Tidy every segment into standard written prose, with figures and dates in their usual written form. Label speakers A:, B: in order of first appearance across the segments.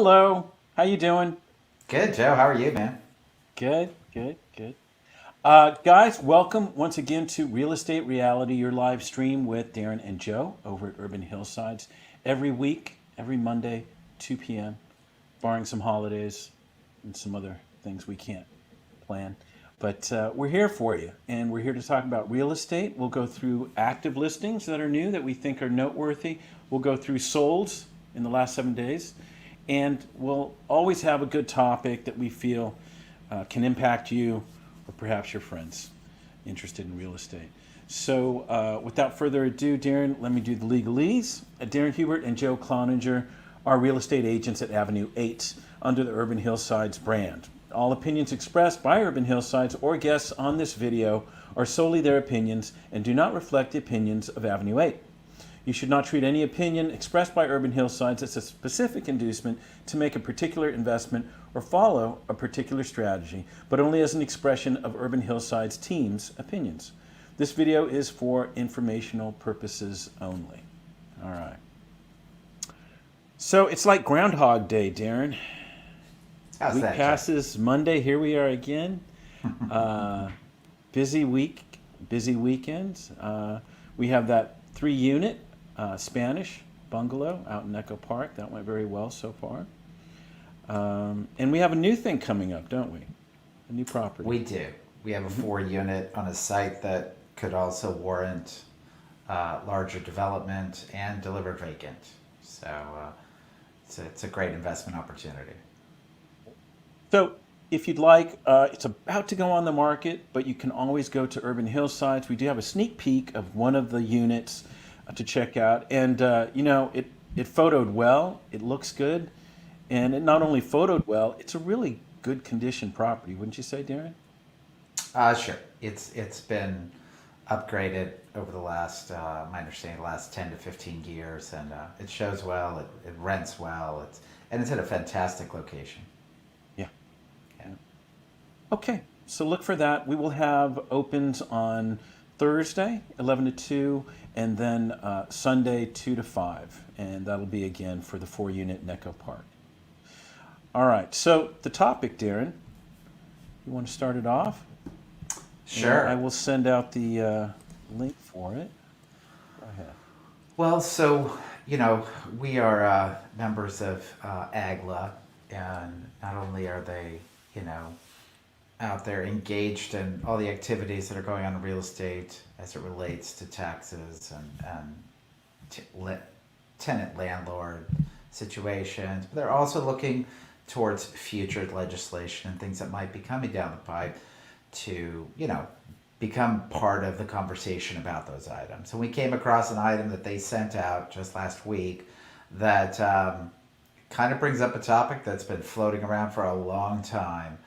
A: Hello. How you doing?
B: Good, Joe. How are you, man?
A: Good, good, good. Guys, welcome once again to Real Estate Reality, your live stream with Darren and Joe over at Urban Hillsides every week, every Monday, 2 p.m., barring some holidays and some other things we can't plan. But we're here for you, and we're here to talk about real estate. We'll go through active listings that are new that we think are noteworthy. We'll go through solds in the last 7 days, and we'll always have a good topic that we feel can impact you or perhaps your friends interested in real estate. So, without further ado, Darren, let me do the legalese. Darren Hubert and Joe Cloninger are real estate agents at Avenue 8 under the Urban Hillsides brand. All opinions expressed by Urban Hillsides or guests on this video are solely their opinions and do not reflect the opinions of Avenue 8. You should not treat any opinion expressed by Urban Hillsides as a specific inducement to make a particular investment or follow a particular strategy, but only as an expression of Urban Hillsides team's opinions. This video is for informational purposes only. All right. So it's like Groundhog Day, Darren.
B: How's
A: Week
B: that, Joe?
A: passes, Monday, here we are again. Busy week, busy weekend. We have that 3-unit Spanish bungalow out in Echo Park. That went very well so far. And we have a new thing coming up, don't we? A new property.
B: We do. We have a 4-unit on a site that could also warrant larger development and delivered vacant. So it's a great investment opportunity.
A: So if you'd like, it's about to go on the market, but you can always go to Urban Hillsides. We do have a sneak peek of one of the units to check out. And, it photoed well. It looks good. And it not only photoed well, it's a really good condition property, wouldn't you say, Darren?
B: Sure. It's been upgraded over the last, my understanding, the last 10 to 15 years. And it shows well. It rents well. And it's in a fantastic location.
A: Yeah.
B: Yeah.
A: Okay, so look for that. We will have opens on Thursday, 11 to 2, and then Sunday, 2 to 5. And that'll be again for the 4-unit in Echo Park. All right, so the topic, Darren, you want to start it off?
B: Sure.
A: And I will send out the link for it. Go ahead.
B: Well, so, we are members of AGLA, and not only are they, out there engaged in all the activities that are going on in real estate as it relates to taxes and tenant landlord situations, but they're also looking towards future legislation and things that might be coming down the pipe to, become part of the conversation about those items. And we came across an item that they sent out just last week that kind of brings up a topic that's been floating around for a long time,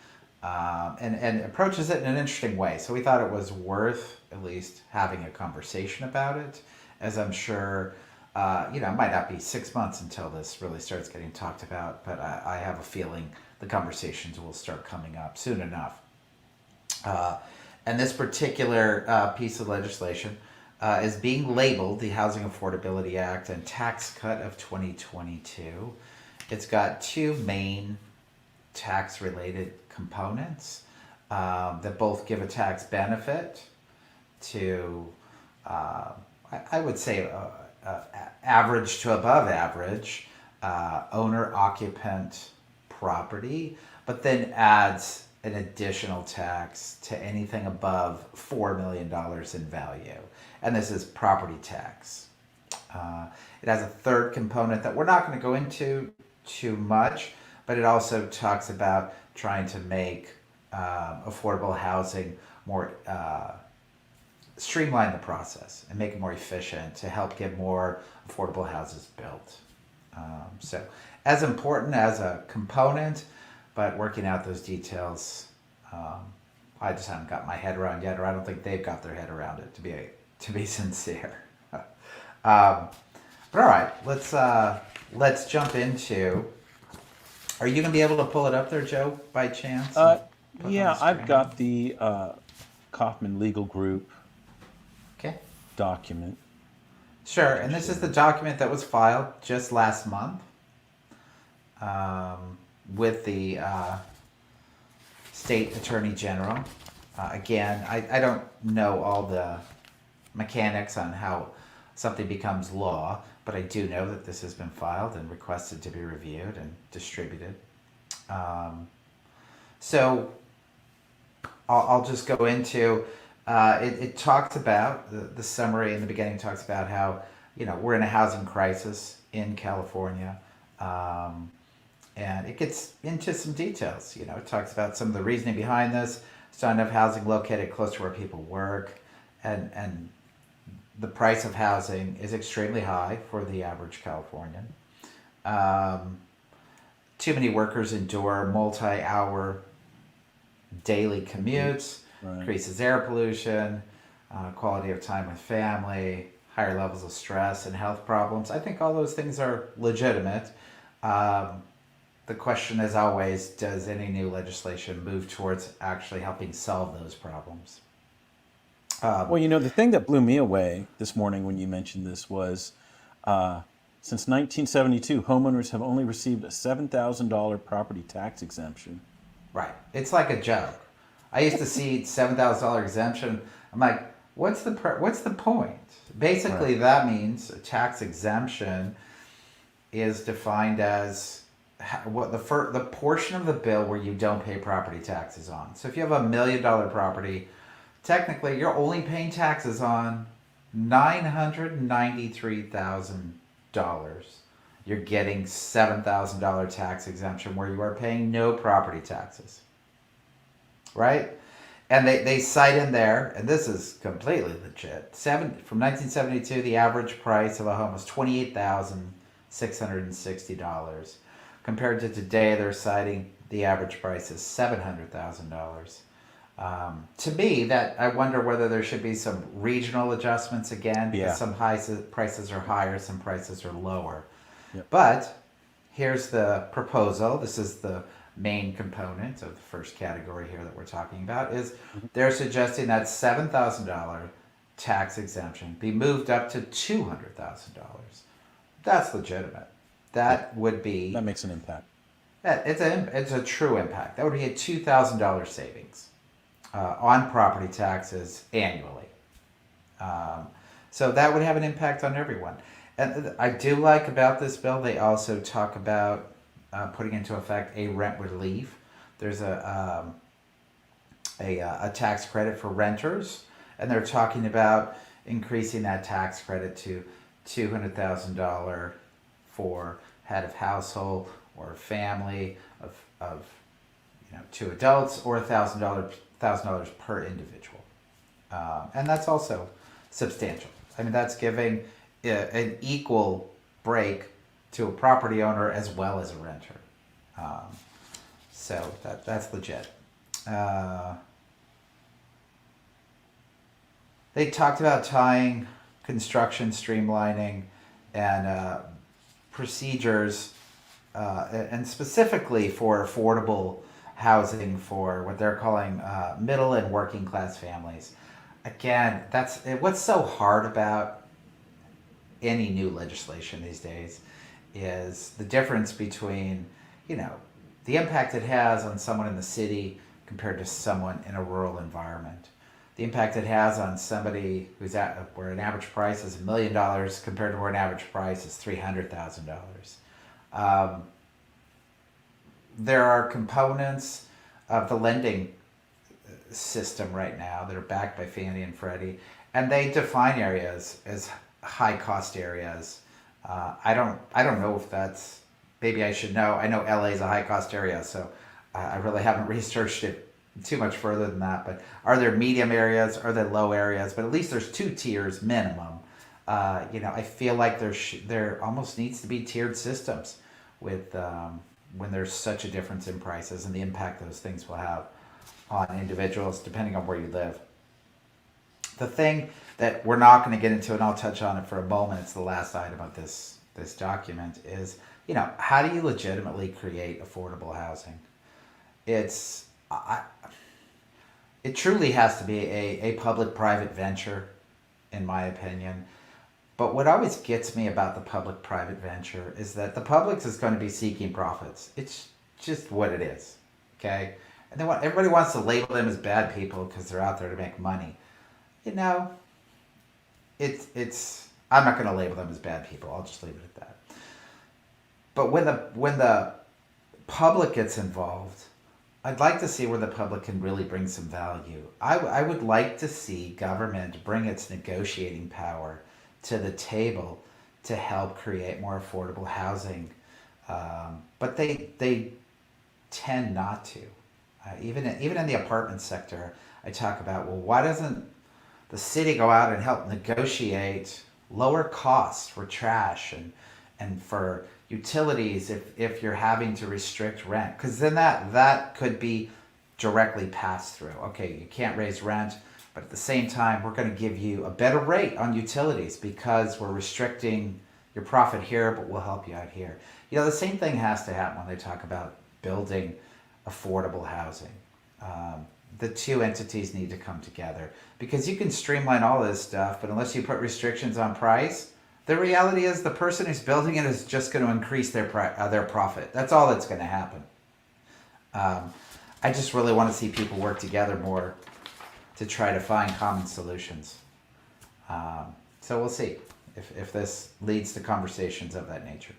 B: and approaches it in an interesting way. So we thought it was worth at least having a conversation about it, as I'm sure, it might not be 6 months until this really starts getting talked about, but I have a feeling the conversations will start coming up soon enough. And this particular piece of legislation is being labeled the Housing Affordability Act and Tax Cut of 2022. It's got two main tax-related components that both give a tax benefit to, I would say, average to above average owner-occupant property, but then adds an additional tax to anything above $4 million in value. And this is property tax. It has a third component that we're not going to go into too much, but it also talks about trying to make affordable housing more, streamline the process and make it more efficient to help get more affordable houses built. So as important as a component, but working out those details, I just haven't got my head around yet, or I don't think they've got their head around it, to be sincere. But all right, let's jump into. Are you gonna be able to pull it up there, Joe, by chance? Put it on
A: Yeah,
B: the
A: I've
B: screen?
A: got the Kaufman Legal Group
B: Okay.
A: document.
B: Sure, and this is the document that was filed just last month. with the state attorney general. Again, I don't know all the mechanics on how something becomes law, but I do know that this has been filed and requested to be reviewed and distributed. So I'll just go into it talks about the summary in the beginning talks about how we're in a housing crisis in California, and it gets into some details. It talks about some of the reasoning behind this. There's not enough housing located close to where people work, and the price of housing is extremely high for the average Californian. Too many workers endure multi-hour daily commutes,
A: Right.
B: increases air pollution, quality of time with family, higher levels of stress and health problems. I think all those things are legitimate. The question is always, does any new legislation move towards actually helping solve those problems?
A: Well, the thing that blew me away this morning when you mentioned this was since 1972, homeowners have only received a $7,000 property tax exemption.
B: Right. It's like a joke. I used to see $7,000 exemption. I'm like, what's the point? Basically,
A: Right.
B: that means a tax exemption is defined as what the portion of the bill where you don't pay property taxes on. So if you have $1 million property, technically you're only paying taxes on $993,000. You're getting $7,000 tax exemption where you are paying no property taxes. Right? And they cite in there, and this is completely legit. From 1972, the average price of a home was $28,660. Compared to today, they're citing the average price is $700,000. To me, that I wonder whether there should be some regional adjustments again.
A: Yeah.
B: Some prices are higher, some prices are lower.
A: Yep.
B: But here's the proposal. This is the main component of the first category here that we're talking about. Is they're suggesting that $7,000 tax exemption be moved up to $200,000. That's legitimate. That would be
A: That makes an impact.
B: it's a true impact. That would be a $2,000 savings on property taxes annually. So that would have an impact on everyone. And I do like about this bill, they also talk about putting into effect a rent relief. There's a tax credit for renters, and they're talking about increasing that tax credit to $200,000 for head of household or family of 2 adults, or $1,000 per individual, and that's also substantial. I mean, that's giving an equal break to a property owner as well as a renter. So that's legit. They talked about tying construction streamlining and procedures, and specifically for affordable housing for what they're calling middle and working class families. Again, that's what's so hard about any new legislation these days is the difference between the impact it has on someone in the city compared to someone in a rural environment. The impact it has on somebody who's at where an average price is $1 million compared to where an average price is $300,000. There are components of the lending system right now that are backed by Fannie and Freddie, and they define areas as high cost areas. I don't know if that's, maybe I should know. I know LA is a high cost area, so I really haven't researched it too much further than that. But are there medium areas? Are there low areas? But at least there's 2 tiers minimum. I feel like there almost needs to be tiered systems with when there's such a difference in prices and the impact those things will have on individuals depending on where you live. The thing that we're not going to get into, and I'll touch on it for a moment, it's the last item of this document, is how do you legitimately create affordable housing? It truly has to be a public-private venture, in my opinion. But what always gets me about the public-private venture is that the public is going to be seeking profits. It's just what it is, okay? And then everybody wants to label them as bad people because they're out there to make money. You know, it's. I'm not going to label them as bad people. I'll just leave it at that. But when the public gets involved, I'd like to see where the public can really bring some value. I would like to see government bring its negotiating power to the table to help create more affordable housing. But they tend not to. Even in the apartment sector, I talk about, well, why doesn't the city go out and help negotiate lower costs for trash and for utilities if you're having to restrict rent? Because then that could be directly passed through. Okay, you can't raise rent, but at the same time, we're going to give you a better rate on utilities because we're restricting your profit here, but we'll help you out here. You know, the same thing has to happen when they talk about building affordable housing. The two entities need to come together because you can streamline all this stuff, but unless you put restrictions on price, the reality is the person who's building it is just going to increase their profit. That's all that's going to happen. I just really want to see people work together more to try to find common solutions. So we'll see if this leads to conversations of that nature.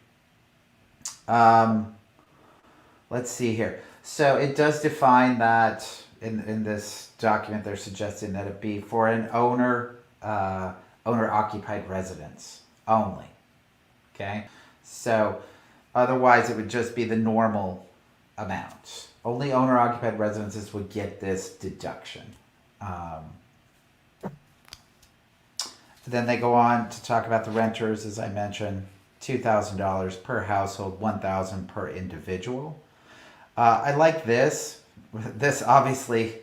B: Let's see here. So it does define that in this document, they're suggesting that it be for an owner-occupied residence only. Okay? So otherwise it would just be the normal amount. Only owner-occupied residences would get this deduction. Then they go on to talk about the renters, as I mentioned, $2,000 per household, $1,000 per individual. I like this. This obviously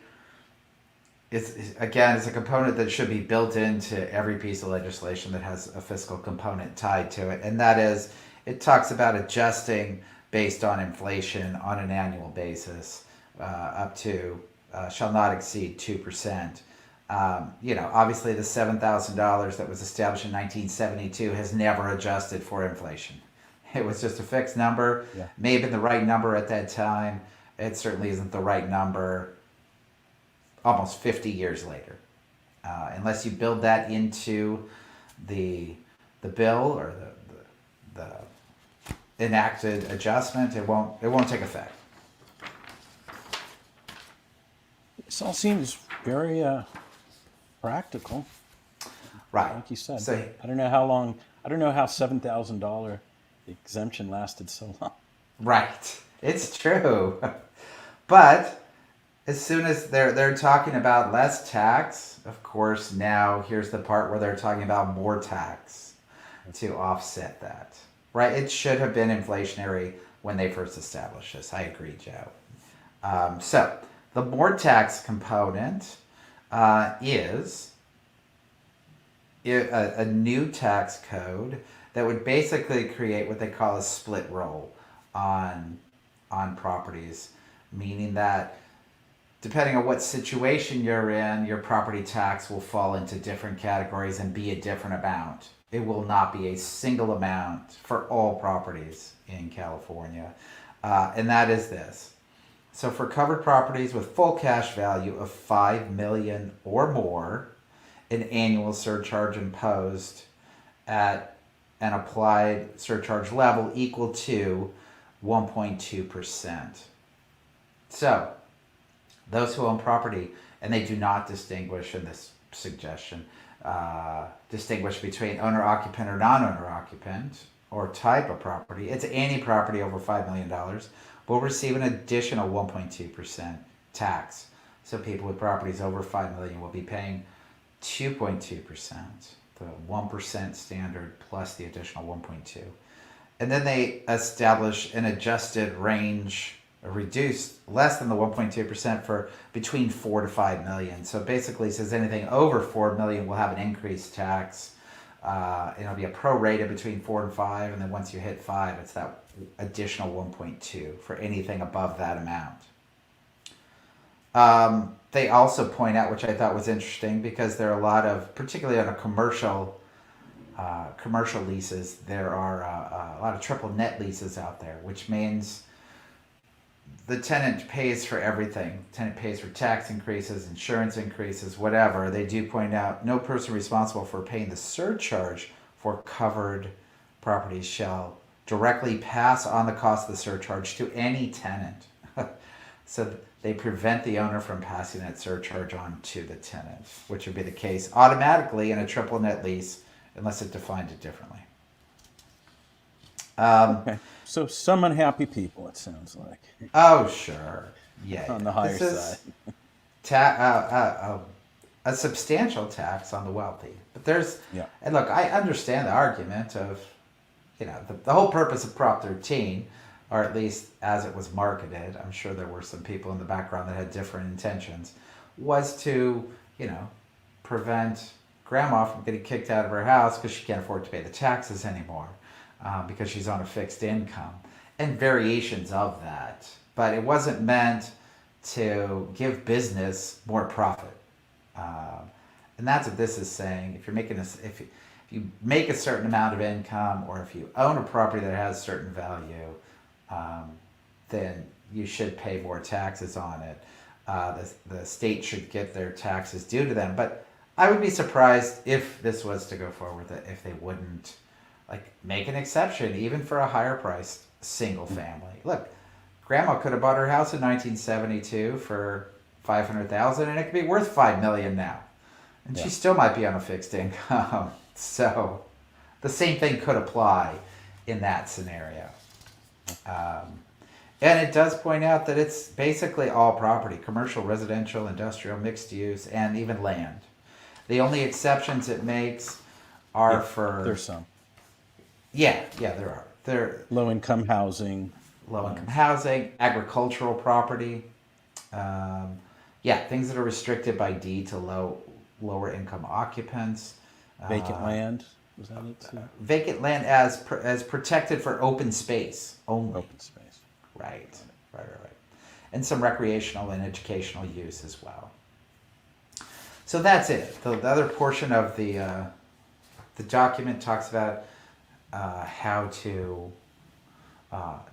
B: is a component that should be built into every piece of legislation that has a fiscal component tied to it, and that is, it talks about adjusting based on inflation on an annual basis, up to shall not exceed 2%. Obviously the $7,000 that was established in 1972 has never adjusted for inflation. It was just a fixed number. Yeah. May have been the right number at that time. It certainly isn't the right number almost 50 years later. Unless you build that into the bill or the enacted adjustment, it won't take effect.
A: This all seems very practical,
B: right?
A: Like you said.
B: So,
A: I don't know how long. I don't know how $7,000 exemption lasted so long.
B: Right, it's true, but as soon as they're talking about less tax, of course, now here's the part where they're talking about more tax to offset that. Right, it should have been inflationary when they first established this. I agree, Joe. So the more tax component is a new tax code that would basically create what they call a split roll on properties, meaning that depending on what situation you're in, your property tax will fall into different categories and be a different amount. It will not be a single amount for all properties in California. And that is this. So for covered properties with full cash value of $5 million or more, an annual surcharge imposed at an applied surcharge level equal to 1.2%. So those who own property, and they do not distinguish in this suggestion, distinguish between owner-occupant or non-owner-occupant or type of property. It's any property over $5 million will receive an additional 1.2% tax. So people with properties over $5 million will be paying 2.2%, the 1% standard plus the additional 1.2. And then they establish an adjusted range, reduced less than the 1.2% for between 4 to 5 million. So basically it says anything over 4 million will have an increased tax. It'll be a prorata between 4 and 5, and then once you hit 5, it's that additional 1.2 for anything above that amount. They also point out, which I thought was interesting, because there are a lot of, particularly on a commercial commercial leases, there are a lot of triple net leases out there, which means the tenant pays for everything. Tenant pays for tax increases, insurance increases, whatever. They do point out no person responsible for paying the surcharge for covered properties shall directly pass on the cost of the surcharge to any tenant. So they prevent the owner from passing that surcharge on to the tenant, which would be the case automatically in a triple net lease unless it defined it differently.
A: Okay. So some unhappy people, it sounds like,
B: Oh, sure. Yeah.
A: on the higher
B: This
A: side.
B: is a substantial tax on the wealthy. But there's,
A: Yeah.
B: and look, I understand the argument of, the whole purpose of Prop 13, or at least as it was marketed, I'm sure there were some people in the background that had different intentions, was to, prevent grandma from getting kicked out of her house because she can't afford to pay the taxes anymore, because she's on a fixed income, and variations of that. But it wasn't meant to give business more profit. And that's what this is saying. If you're making if you make a certain amount of income, or if you own a property that has certain value, then you should pay more taxes on it. The state should get their taxes due to them. But I would be surprised if this was to go forward, that if they wouldn't make an exception even for a higher priced single family. Look, grandma could have bought her house in 1972 for $500,000 and it could be worth $5 million now. And
A: Yeah.
B: she still might be on a fixed income. So the same thing could apply in that scenario. And it does point out that it's basically all property: commercial, residential, industrial, mixed use, and even land. The only exceptions it makes are
A: Yeah,
B: for...
A: There's some
B: Yeah, there are. They're
A: low income housing.
B: low-income housing, agricultural property. Things that are restricted by deed to lower income occupants.
A: Vacant land. Was that it too?
B: Vacant land as protected for open space only.
A: Open space.
B: Right. And some recreational and educational use as well. So that's it. The other portion of the document talks about how to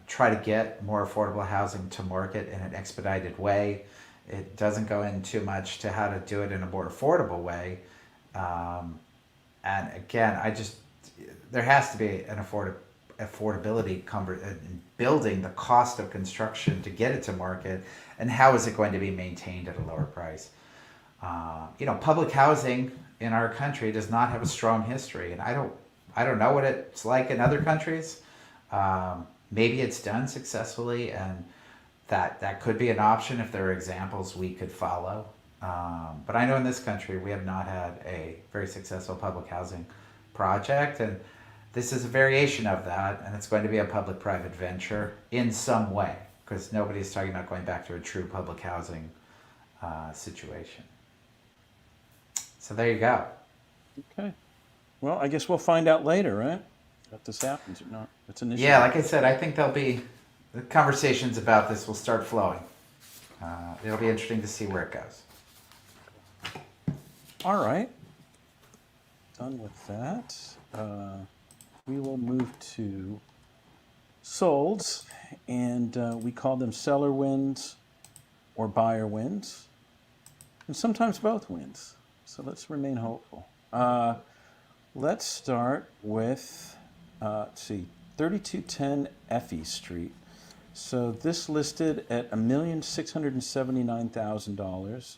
B: try to get more affordable housing to market in an expedited way. It doesn't go in too much to how to do it in a more affordable way. And again, there has to be an affordability in building, the cost of construction to get it to market, and how is it going to be maintained at a lower price. Public housing in our country does not have a strong history, and I don't know what it's like in other countries. Maybe it's done successfully, and that could be an option if there are examples we could follow. But I know in this country we have not had a very successful public housing project, and this is a variation of that, and it's going to be a public-private venture in some way, because nobody's talking about going back to a true public housing situation. So there you go.
A: Okay. Well, I guess we'll find out later, right? If this happens or not. It's an issue.
B: Yeah, like I said, I think the conversations about this will start flowing. It'll be interesting to see where it goes.
A: All right. Done with that. We will move to solds, and we call them seller wins or buyer wins, and sometimes both wins. So let's remain hopeful. Let's start with, 3210 Effie Street. So this listed at $1,679,000,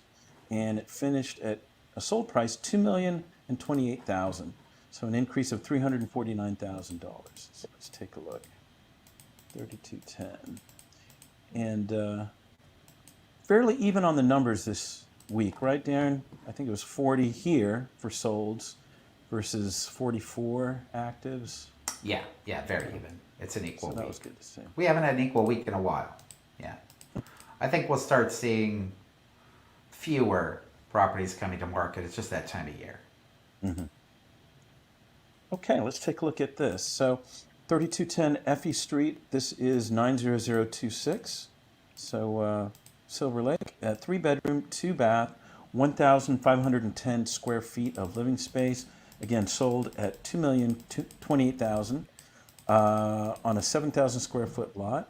A: and it finished at a sold price $2,028,000. So an increase of $349,000. So let's take a look. 3210, and fairly even on the numbers this week, right, Darren? I think it was 40 here for solds versus 44 actives.
B: Yeah, very even. It's an equal
A: So that
B: week.
A: was good to see.
B: We haven't had an equal week in a while. Yeah. I think we'll start seeing fewer properties coming to market. It's just that time of year.
A: Mm-hmm. Okay, let's take a look at this. So 3210 Effie Street, this is 90026. So Silver Lake, 3 bedroom, 2 bath, 1,510 square feet of living space, Again, sold at $2,028,000 on a 7,000 square foot lot.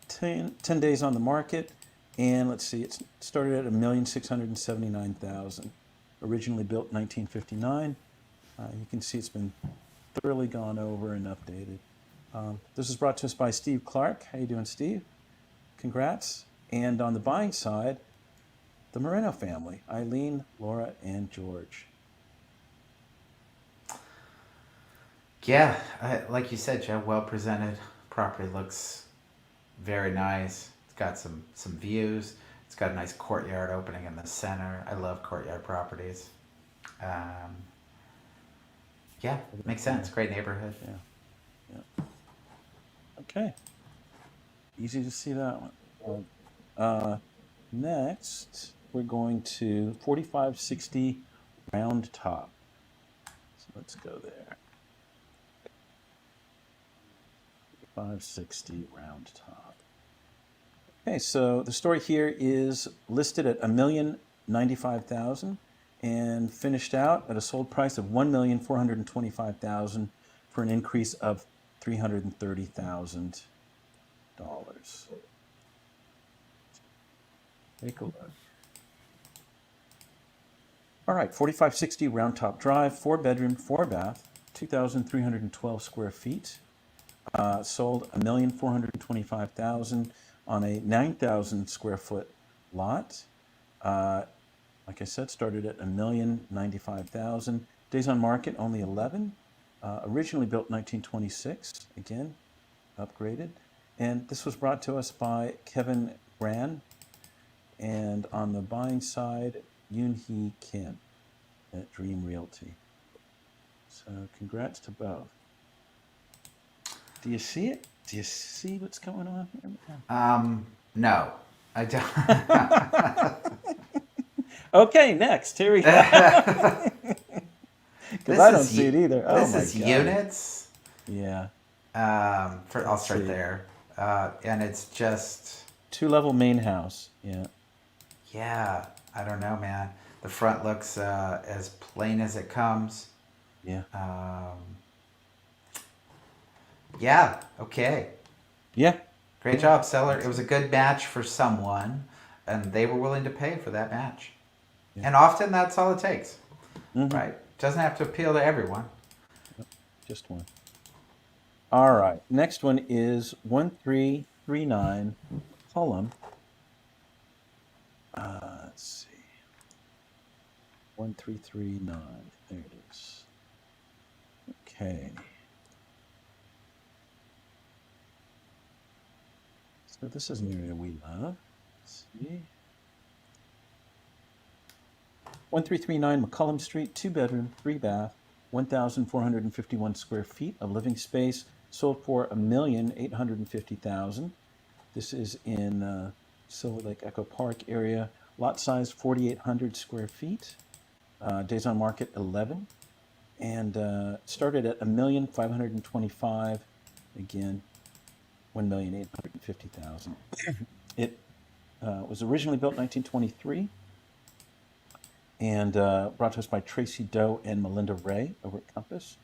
A: 10 days on the market, and let's see, it started at $1,679,000. Originally built 1959. You can see it's been thoroughly gone over and updated. This is brought to us by Steve Clark. How you doing, Steve? Congrats. And on the buying side, the Sereno family, Eileen, Laura, and George.
B: Yeah, like you said, Joe, well presented. Property looks very nice. It's got some views. It's got a nice courtyard opening in the center. I love courtyard properties. Yeah, makes sense. Great neighborhood.
A: Yeah. Okay. Easy to see that one. Next, we're going to 4560 Round Top. So let's go there. 560 Round Top. Okay, so the story here is listed at $1,095,000 and finished out at a sold price of $1,425,000 for an increase of $330,000. Take a look. All right, 4560 Round Top Drive, 4-bedroom, 4-bath, 2,312 square feet. Sold $1,425,000 on a 9,000 square foot lot. Like I said, started at $1,095,000. Days on market only 11. Originally built 1926. Again, upgraded. And this was brought to us by Kevin Gran. And on the buying side, Yoon Hee Kim at Dream Realty. So congrats to both. Do you see it? Do you see what's going on here?
B: No, I don't.
A: Okay, next. Here we go. Because I don't see it either. Oh
B: This
A: my
B: is
A: God.
B: units.
A: Yeah.
B: I'll start
A: see.
B: there. And it's just,
A: 2-level main house. Yeah.
B: yeah, I don't know, man. The front looks as plain as it comes.
A: Yeah.
B: Yeah, okay.
A: Yeah.
B: Great job, seller. It was a good match for someone, and they were willing to pay for that match.
A: Yeah.
B: And often that's all it takes,
A: Mhm.
B: right? Doesn't have to appeal to everyone.
A: Just one. All right. Next one is 1339 Fulham. Let's see. 1339. There it is. Okay. So this is an area we love. Let's see. 1339 McCullum Street, 2-bedroom, 3-bath, 1,451 square feet of living space, sold for $1,850,000. This is in Silver Lake Echo Park area. Lot size 4,800 square feet. Days on market 11, and started at $1,525,000. Again, $1,850,000. It was originally built 1923. And brought to us by Tracy Doe and Melinda Ray over at Compass.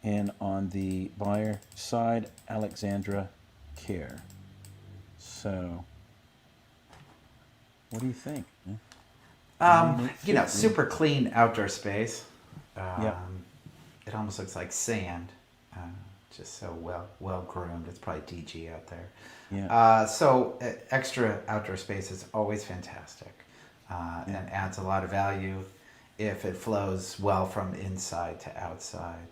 A: And on the buyer side, Alexandra Care. So, what do you think?
B: Super clean outdoor space.
A: Yep.
B: It almost looks like sand. Just so well groomed. It's probably DG out there.
A: Yeah.
B: So extra outdoor space is always fantastic. And adds a lot of value if it flows well from inside to outside.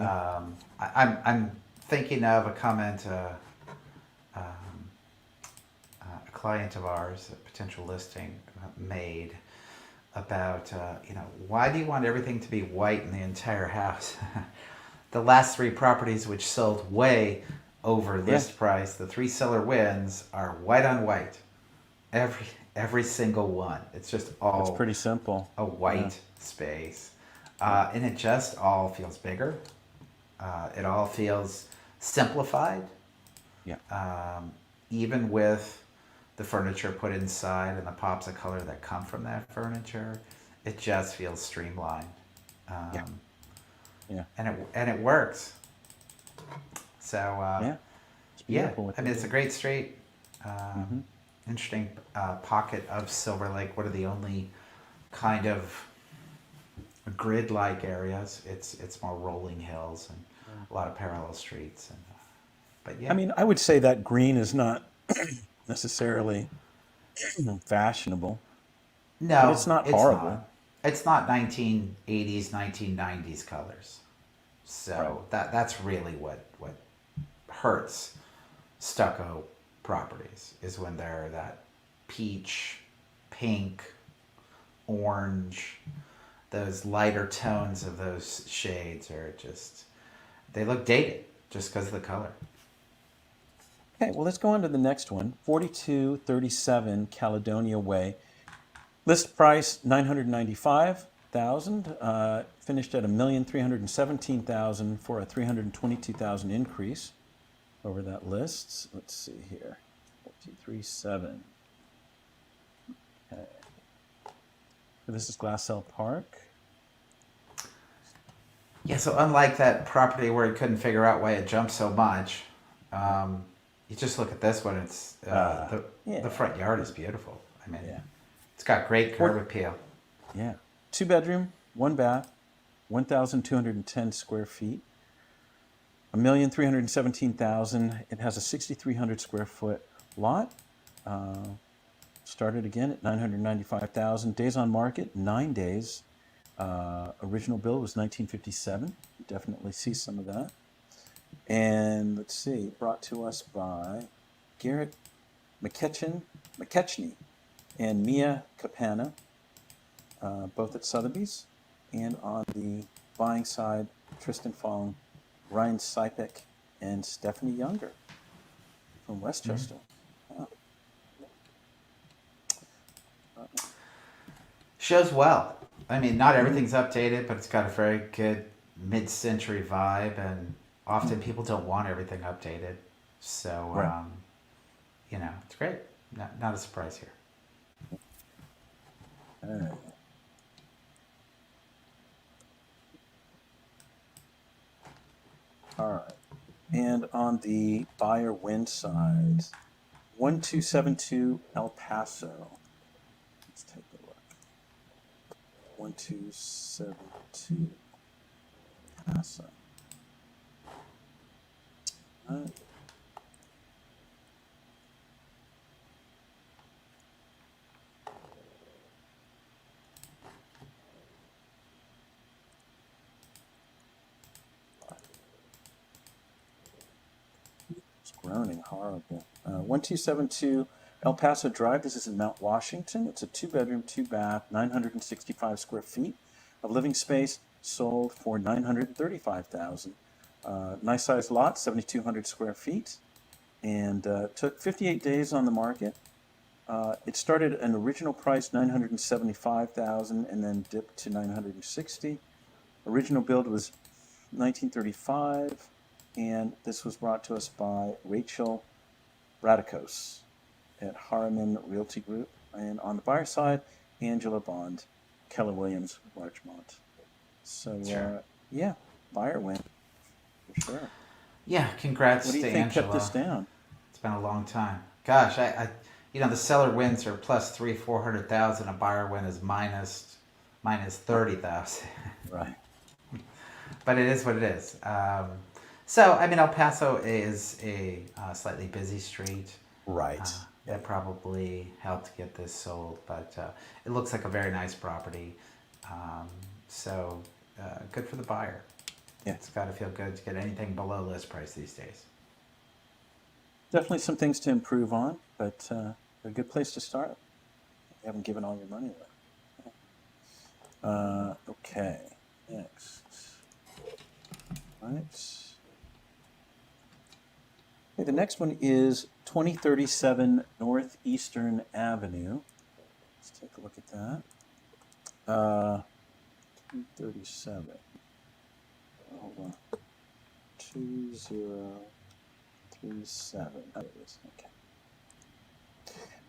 B: I'm thinking of a comment a client of ours, a potential listing, made about why do you want everything to be white in the entire house? The last 3 properties which sold way over list price, the 3 seller wins, are white on white. Every single one. It's just all.
A: It's pretty simple.
B: A white space, and it just all feels bigger. It all feels simplified.
A: Yeah.
B: Even with the furniture put inside and the pops of color that come from that furniture, it just feels streamlined.
A: Yeah.
B: um,
A: Yeah.
B: and it works. So
A: Yeah. It's
B: yeah,
A: beautiful what
B: I
A: they
B: mean it's
A: do.
B: a great street.
A: Mm-hmm.
B: Interesting pocket of Silver Lake. One of the only kind of grid-like areas. It's more rolling hills and
A: Yeah.
B: a lot of parallel streets. And but
A: I
B: yeah,
A: mean, I would say that green is not necessarily fashionable, but it's
B: no,
A: not
B: it's
A: horrible.
B: not. It's not 1980s, 1990s colors.
A: Right.
B: So that's really what hurts stucco properties is when they're that peach, pink, orange, those lighter tones of those shades are just they look dated just because of the color.
A: Okay, well, let's go on to the next one. 4237 Caledonia Way. List price 995,000. Finished at 1,317,000 for a 322,000 increase over that list. Let's see here. 4237. Okay. So this is Glassell Park.
B: Yeah, so unlike that property where he couldn't figure out why it jumped so much, um, you just look at this one. It's the
A: Yeah.
B: front yard is beautiful. I mean,
A: Yeah.
B: it's got great curb
A: Four,
B: appeal.
A: yeah. 2 bedroom, 1 bath, 1,210 square feet. 1,317,000. It has a 6,300 square foot lot. Started again at 995,000. Days on market 9 days. Original build was 1957. You definitely see some of that. And let's see, brought to us by Garrett McKechnie and Mia Capana, both at Sotheby's. And on the buying side, Tristan Fong, Ryan Sipek, and Stephanie Younger from Westchester. Wow.
B: Shows well. I mean, not everything's updated, but it's got a very good mid-century vibe, and often people don't want everything updated. So,
A: Right.
B: it's great. Not a surprise here.
A: Okay. All right. And on the buyer win side, 1272 El Paso. Let's take a look. 1272 El Paso. All right. It's groaning horrible. 1272 El Paso Drive. This is in Mount Washington. It's a 2 bedroom, 2 bath, 965 square feet of living space. Sold for 935,000. Nice sized lot, 7,200 square feet, and took 58 days on the market. It started at an original price 975,000 and then dipped to 960. Original build was 1935, and this was brought to us by Rachel Radikos at Harriman Realty Group. And on the buyer side, Angela Bond, Keller Williams, Larchmont. So,
B: Sure.
A: yeah, buyer win for sure.
B: Yeah, congrats
A: What do you
B: to
A: think
B: Angela.
A: kept this down?
B: It's been a long time. Gosh, the seller wins are plus 300,000-400,000. A buyer win is minus 30,000.
A: Right.
B: But it is what it is. So I mean, El Paso is a slightly busy street.
A: Right.
B: That probably helped get this sold, but it looks like a very nice property. So good for the buyer.
A: Yeah.
B: It's got to feel good to get anything below list price these days.
A: Definitely some things to improve on, but a good place to start. You haven't given all your money away. Okay, next. Right. Okay, the next one is 2037 Northeastern Avenue. Let's take a look at that. 237. Hold on. 2037. There it is. Okay.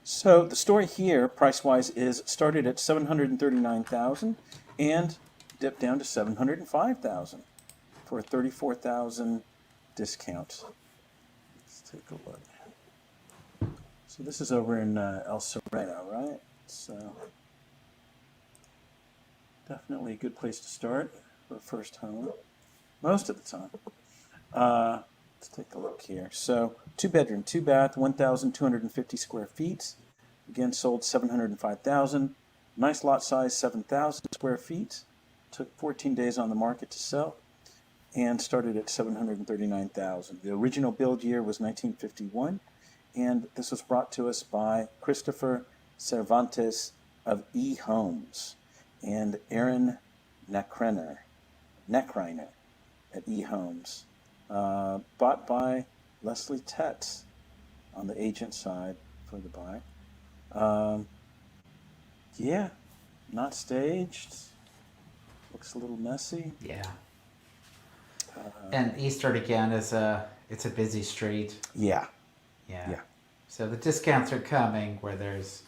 A: So the story here, price-wise, is started at $739,000 and dipped down to 705,000 for a 34,000 discount. Let's take a look. So this is over in El Sereno, right? So definitely a good place to start for a first home, most of the time. Let's take a look here. So 2 bedroom, 2 bath, 1,250 square feet. Again, sold 705,000. Nice lot size, 7,000 square feet. Took 14 days on the market to sell and started at 739,000. The original build year was 1951, and this was brought to us by Christopher Cervantes of E Homes and Aaron Neckreiner at E Homes. Bought by Leslie Tetz on the agent side for the buy. Yeah, not staged. Looks a little messy.
B: Yeah. And Eastern again it's a busy street.
A: Yeah.
B: Yeah. So the discounts are coming where there's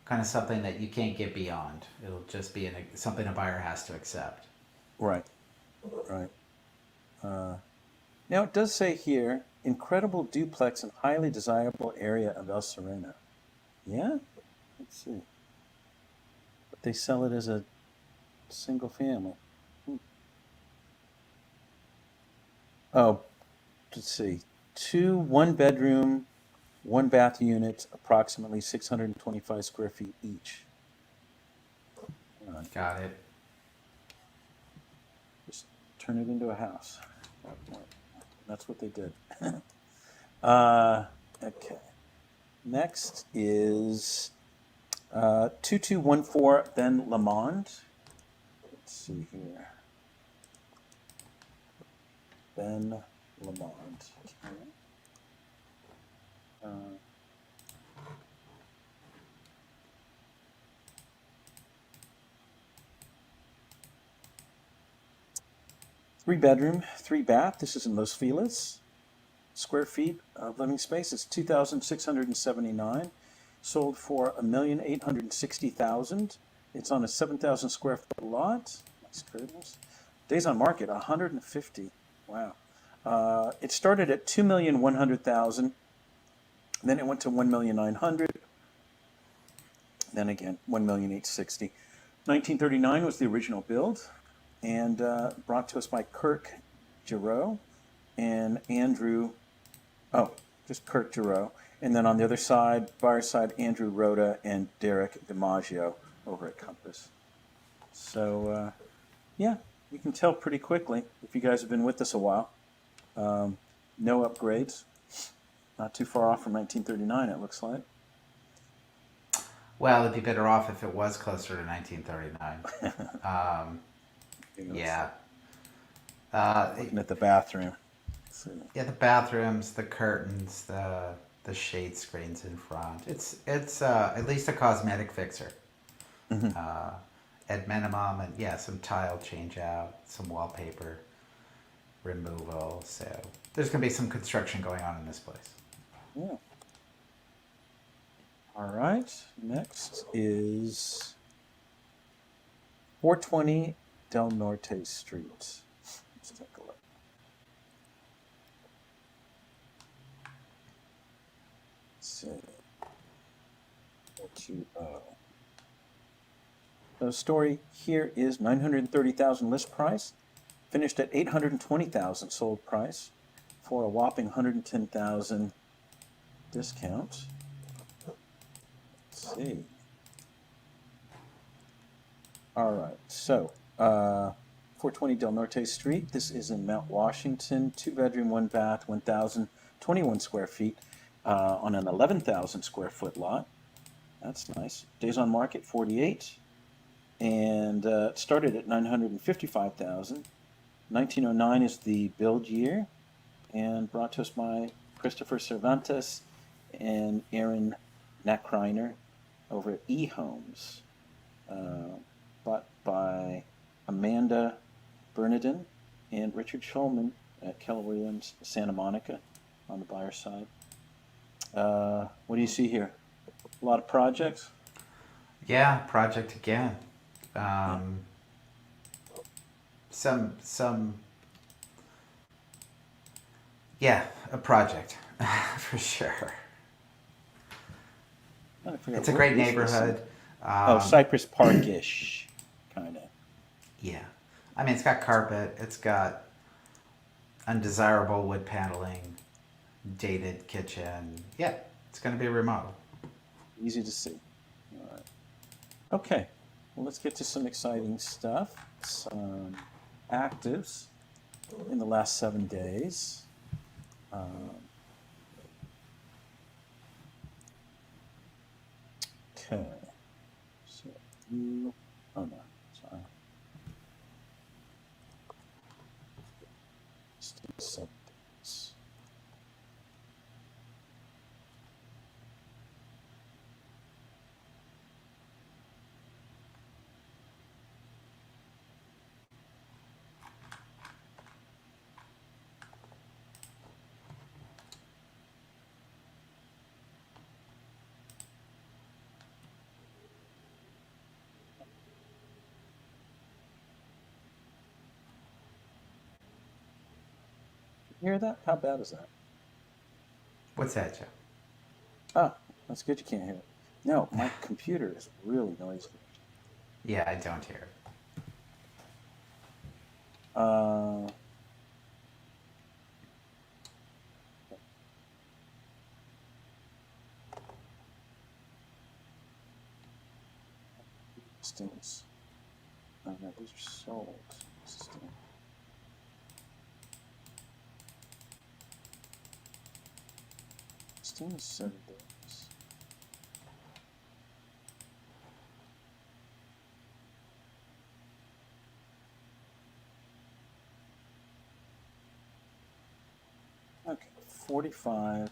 B: kind of something that you can't get beyond. It'll just be something a buyer has to accept.
A: Right. Now it does say here, incredible duplex and highly desirable area of El Sereno. Yeah? Let's see. But they sell it as a single family. Oh, let's see. 2 1-bedroom, 1-bath units, approximately 625 square feet each.
B: Got it.
A: Just turn it into a house. That's what they did. Okay. Next is 2214 Ben Lamond. Let's see here. Ben Lamond. Three-bedroom, 3-bath. This is in Los Feliz. Square feet of living space. It's 2,679. Sold for $1,860,000. It's on a 7,000 square foot lot. Nice curtains. Days on market 150. Wow. It started at 2,100,000. Then it went to 1,900,000. Then again 1,860,000. 1939 was the original build, and brought to us by Kirk Giroux and Andrew. Oh, just Kirk Giroux. And then on the other side, buyer side, Andrew Rhoda and Derek DiMaggio over at Compass. So, yeah, you can tell pretty quickly if you guys have been with us a while. No upgrades. Not too far off from 1939, it looks like.
B: Well, it'd be better off if it was closer to 1939. Yeah.
A: Looking at the bathroom.
B: Yeah, the bathrooms, the curtains, the shade screens in front. It's at least a cosmetic fixer. At minimum, and yeah, some tile change out, some wallpaper removal. So there's going to be some construction going on in this place.
A: Yeah. All right. Next is 420 Del Norte Street. Let's take a look. Let's see. 420. The story here is 930,000 list price, finished at 820,000 sold price, for a whopping 110,000 discount. Let's see. All right, so 420 Del Norte Street. This is in Mount Washington. 2-bedroom, 1-bath, 1,021 square feet on an 11,000 square foot lot. That's nice. Days on market 48, and it started at 955,000. 1909 is the build year, and brought to us by Christopher Cervantes and Aaron Neckreiner over at E Homes. Bought by Amanda Bernardin and Richard Schulman at Keller Williams, Santa Monica on the buyer side. What do you see here? A lot of projects?
B: Yeah, project again. some yeah, a project for sure.
A: I forgot,
B: It's a
A: what
B: great
A: is this?
B: neighborhood.
A: Oh, Cypress Park-ish, kind of.
B: Yeah, I mean, it's got carpet. It's got undesirable wood paneling, dated kitchen. Yeah, it's going to be a remodel.
A: Easy to see. All right. Okay. Well, let's get to some exciting stuff. Some actives in the last 7 days. Okay. So, oh no, sorry. Still 7 days. You hear that? How bad is that?
B: What's that, Joe?
A: Ah, that's good you can't hear it. No, my computer is really noisy.
B: Yeah, I don't hear it.
A: Uh, Listings. Oh no, these are sold. Listings 7 days. Okay, 45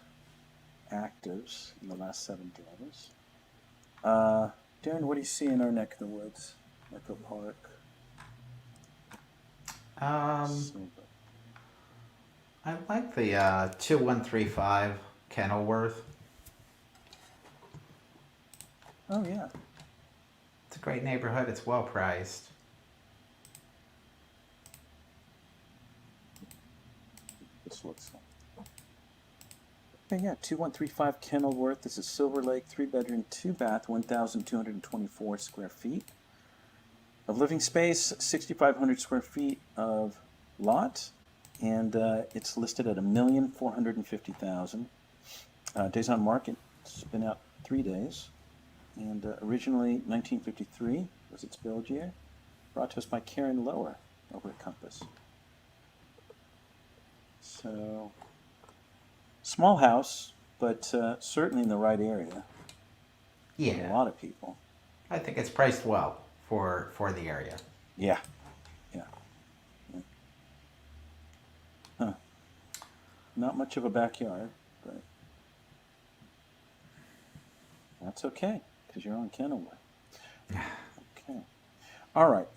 A: actives in the last 7 days. Darren, what do you see in our neck of the woods? Echo Park.
B: I like the 2135 Kenilworth.
A: Oh yeah.
B: It's a great neighborhood. It's well priced.
A: This looks like. Okay, yeah, 2135 Kenilworth. This is Silver Lake, 3-bedroom, 2-bath, 1,224 square feet of living space, 6,500 square feet of lot, and it's listed at $1,450,000. Days on market, it's been out 3 days, and originally 1953 was its build year. Brought to us by Karen Lower over at Compass. So, small house, but certainly in the right area.
B: Yeah,
A: A lot of people.
B: I think it's priced well for the area.
A: Yeah. Huh. Not much of a backyard, but that's okay, because you're on Kenilworth. Okay. All right.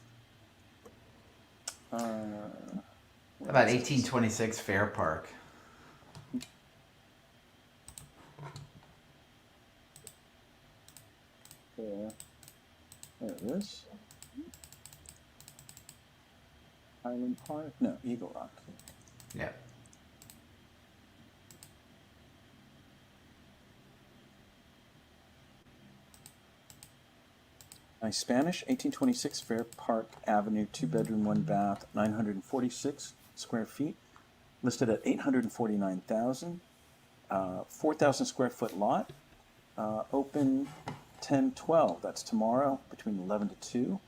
B: About 1826 Fair Park.
A: There it is. Highland Park? No, Eagle Rock.
B: Yeah.
A: Nice Spanish, 1826 Fair Park Avenue, 2-bedroom, 1-bath, 946 square feet, listed at $849,000. 4,000 square foot lot, open 10/12. That's tomorrow between 11 to 2.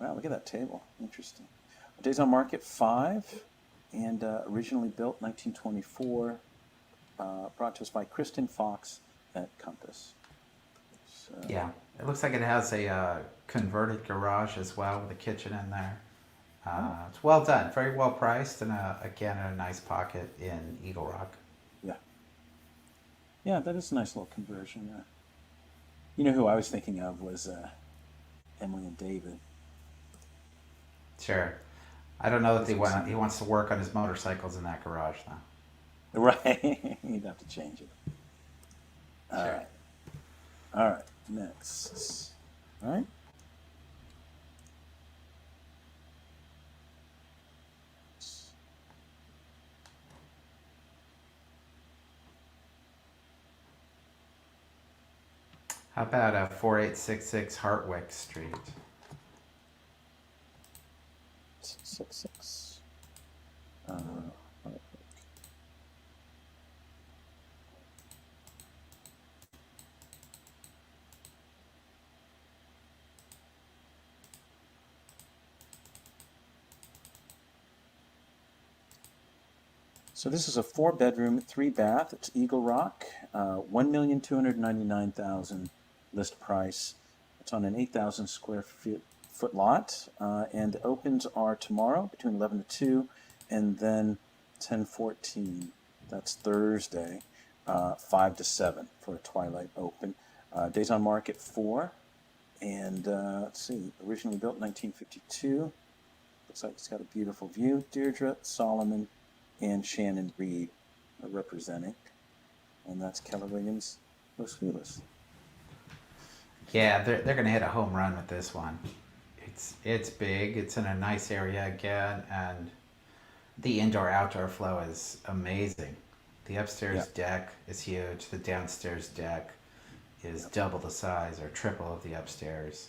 A: Wow, look at that table. Interesting. Days on market 5, and originally built 1924. Brought to us by Kristen Fox at Compass. So,
B: Yeah, it looks like it has a converted garage as well with a kitchen in there. It's well done, very well priced, and again, in a nice pocket in Eagle Rock.
A: yeah. Yeah, that is a nice little conversion. You know who I was thinking of was Emily and David.
B: Sure. I don't know that he wants to work on his motorcycles in that garage, though.
A: Right. You'd have to change it.
B: Sure.
A: All right. Next. All right.
B: How about 4866 Hartwick Street?
A: 666. So this is a 4-bedroom, 3-bath. It's Eagle Rock, 1,299,000 list price. It's on an 8,000 square foot lot, and the opens are tomorrow between 11 to 2, and then 10:14. That's Thursday, 5 to 7 for a twilight open. Days on market 4, and let's see, originally built in 1952. Looks like it's got a beautiful view. Deirdre, Solomon, and Shannon Reed are representing, and that's Keller Williams Los Feliz.
B: Yeah, they're going to hit a home run with this one. It's big. It's in a nice area again, and the indoor-outdoor flow is amazing. The upstairs deck is huge. The downstairs deck is double the size or triple of the upstairs,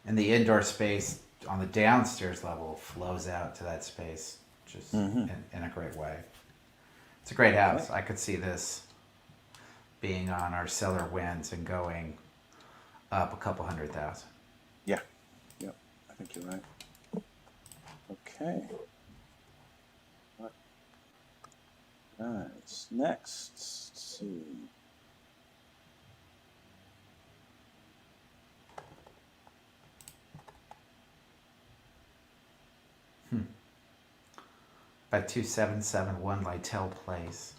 B: and the indoor space on the downstairs level flows out to that space just in a great way. It's a great house. I could see this being on our seller wins and going up a couple $100,000.
A: Yeah, yep, I think you're right. Okay. Nice. Next, let's see.
B: By 2771 Lytel Place.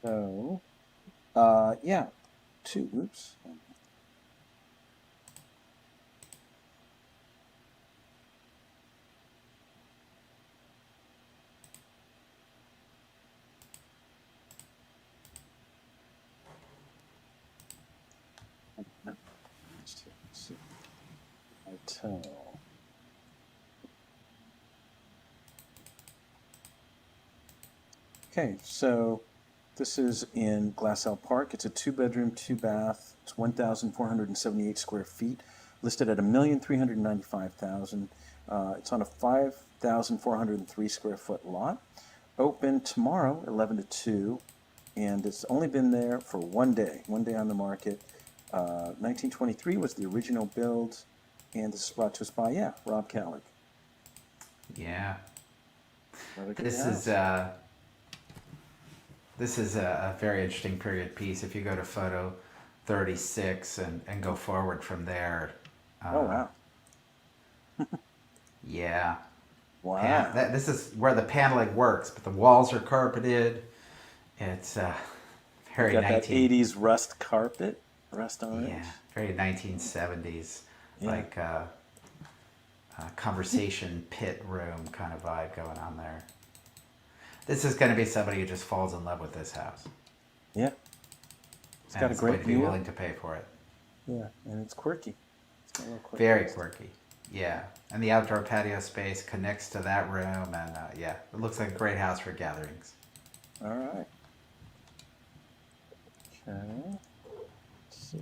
A: So, yeah, 2, oops. Let's see. Hotel. Okay, so this is in Glassell Park. It's a 2-bedroom, 2-bath. It's 1,478 square feet, listed at $1,395,000. It's on a 5,403 square foot lot. Open tomorrow, 11 to 2, and it's only been there for one day on the market. 1923 was the original build, and this is brought to us by, Rob Callick.
B: Yeah.
A: This
B: is a very interesting period piece. If you go to photo 36 and go forward from there.
A: Oh, wow.
B: Yeah.
A: Wow.
B: This is where the paneling works, but the walls are carpeted. It's very
A: got that 80s rust carpet, rust on it.
B: Yeah, very 1970s,
A: Yeah.
B: like conversation pit room kind of vibe going on there. This is going to be somebody who just falls in love with this house.
A: Yeah. It's got a great
B: going to be
A: view.
B: willing to pay for it.
A: Yeah, and it's quirky. It's got a little quirky.
B: Very quirky. Yeah, and the outdoor patio space connects to that room, and it looks like a great house for gatherings.
A: All right. Okay. Let's see.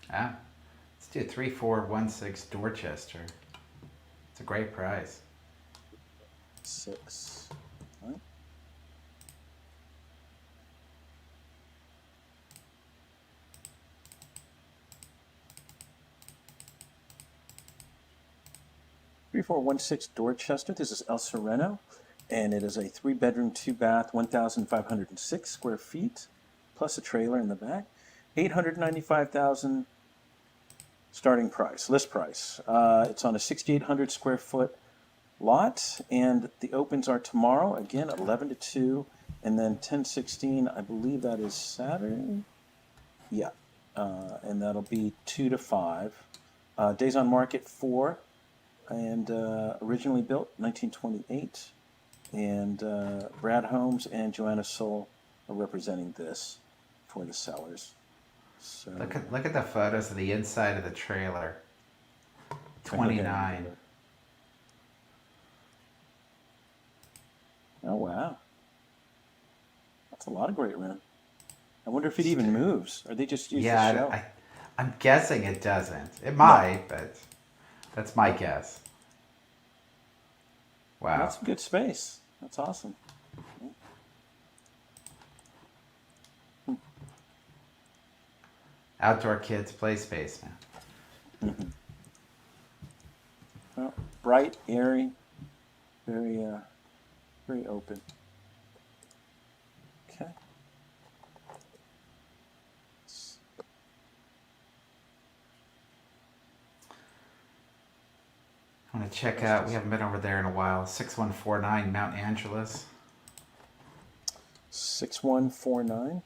B: Let's do 3416 Dorchester. It's a great price.
A: 6. Right. Dorchester. This is El Sereno, and it is a 3-bedroom, 2-bath, 1,506 square feet, plus a trailer in the back. $895,000 starting price, list price. It's on a 6,800 square foot lot, and the opens are tomorrow, again, 11 to 2, and then 10:16, I believe that is Saturday. Yeah, and that'll be 2 to 5. Days on market 4, and originally built 1928, And Brad Holmes and Joanna Soul are representing this for the sellers. So
B: Look at the photos of the inside of the trailer.
A: okay,
B: 29.
A: Oh wow, that's a lot of great room. I wonder if it even moves, or they just use the shell.
B: Yeah, I'm guessing it doesn't. It might, but that's my guess. Wow.
A: That's some good space. That's awesome.
B: Outdoor kids play space, man.
A: Well, bright, airy, very, very open. Okay.
B: I want to check out, we haven't been over there in a while, 6149 Mount Angeles.
A: 6149.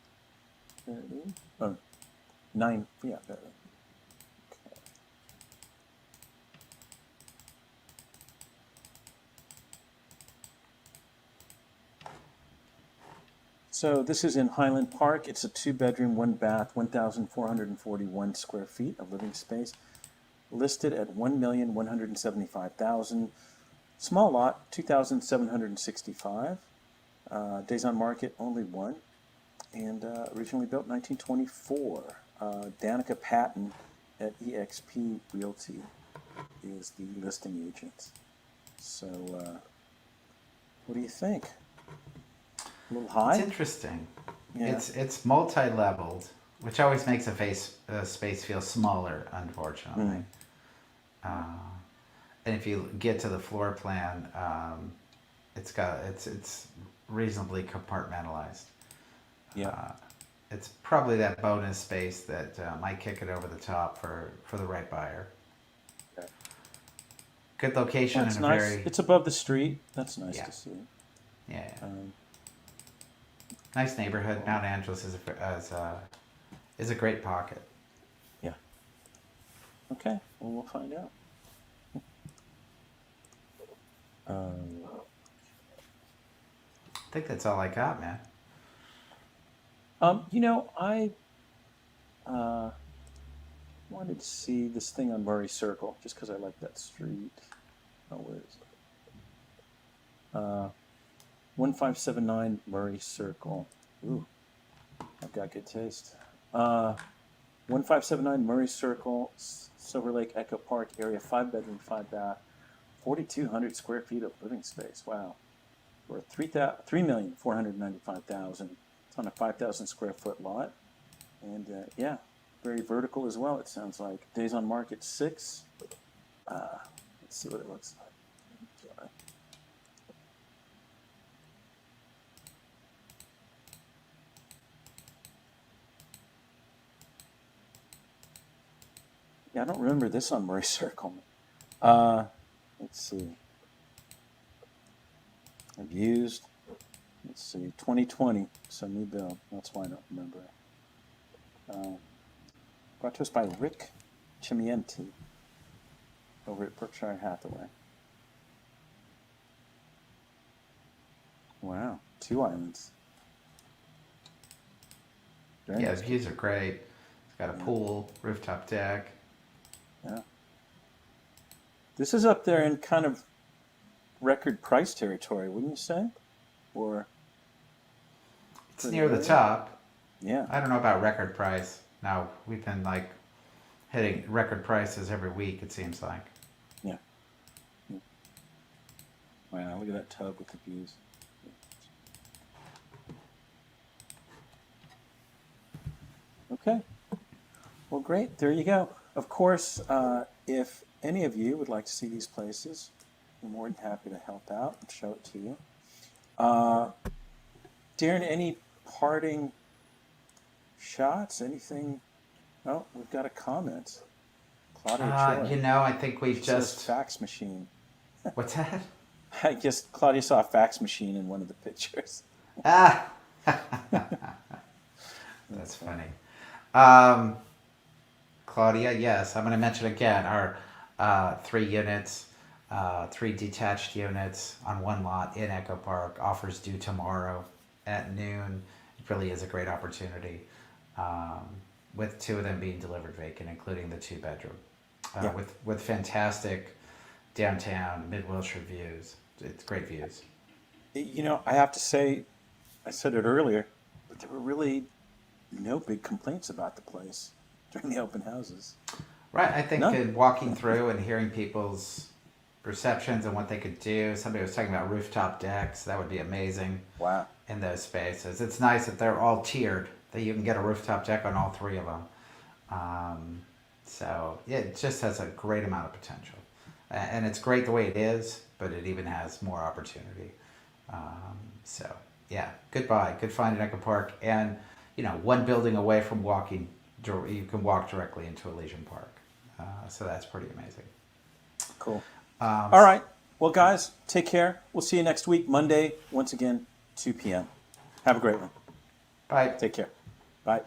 A: There it is. Oh, 9. Yeah, there. Okay. So this is in Highland Park. It's a 2-bedroom, 1-bath, 1,441 square feet of living space, listed at $1,175,000. Small lot, 2,765. Days on market, only 1. And originally built 1924. Danica Patton at EXP Realty is the listing agent. So, what do you think? A little high?
B: It's interesting.
A: Yeah.
B: It's multi-leveled, which always makes a space feel smaller, unfortunately. And if you get to the floor plan, it's reasonably compartmentalized.
A: Yeah.
B: It's probably that bonus space that might kick it over the top for the right buyer.
A: Okay.
B: Good location
A: That's
B: and a
A: nice.
B: very
A: It's above the street. That's nice
B: Yeah.
A: to see.
B: yeah. Nice neighborhood. Mount Angeles is a great pocket.
A: Yeah. Okay. Well, we'll find out.
B: I think that's all I got, man.
A: I wanted to see this thing on Murray Circle just because I like that street. Oh, where is it? 1579 Murray Circle. Ooh, I've got good taste. 1579 Murray Circle, Silver Lake Echo Park area, 5-bedroom, 5-bath, 4,200 square feet of living space. Wow. For $3,495,000. It's on a 5,000 square foot lot. And yeah, very vertical as well, it sounds like. Days on market, 6. Let's see what it looks like. Sorry. Yeah, I don't remember this on Murray Circle. Let's see. I've used, let's see, 2020, so new build. That's why I don't remember it. Brought to us by Rick Chimienti over at Berkshire Hathaway. Wow, 2 islands. Very
B: Yeah,
A: nice.
B: the views are great. It's got a pool, rooftop deck.
A: Yeah. This is up there in kind of record price territory, wouldn't you say? Or
B: It's near the top.
A: yeah.
B: I don't know about record price. Now, we've been like hitting record prices every week, it seems like.
A: Yeah. Wow, look at that tub with the views. Okay. Well, great. There you go. Of course, if any of you would like to see these places, I'm more than happy to help out and show it to you. Darren, any parting shots? Anything? Oh, we've got a comment. Claudia Troy.
B: I think we've
A: She says
B: just...
A: fax machine.
B: What's that?
A: I guess Claudia saw a fax machine in one of the pictures.
B: Ah! That's funny. Claudia, yes, I'm going to mention again our 3 units, 3 detached units on one lot in Echo Park. Offers due tomorrow at noon. It really is a great opportunity, with 2 of them being delivered vacant, including the 2-bedroom,
A: Yeah.
B: with fantastic downtown Mid-Wilshire views. It's great views.
A: You know, I have to say, I said it earlier, but there were really no big complaints about the place during the open houses.
B: Right, I think
A: No?
B: in walking through and hearing people's perceptions and what they could do, somebody was talking about rooftop decks. That would be amazing
A: Wow.
B: in those spaces. It's nice that they're all tiered, that you can get a rooftop deck on all 3 of them. So yeah, it just has a great amount of potential, and it's great the way it is, but it even has more opportunity. So yeah, good find in Echo Park, and 1 building away from walking, you can walk directly into Elysian Park. So that's pretty amazing.
A: Cool. All right. Well, guys, take care. We'll see you next week, Monday, once again, 2 p.m. Have a great one.
B: Bye.
A: Take care. Bye.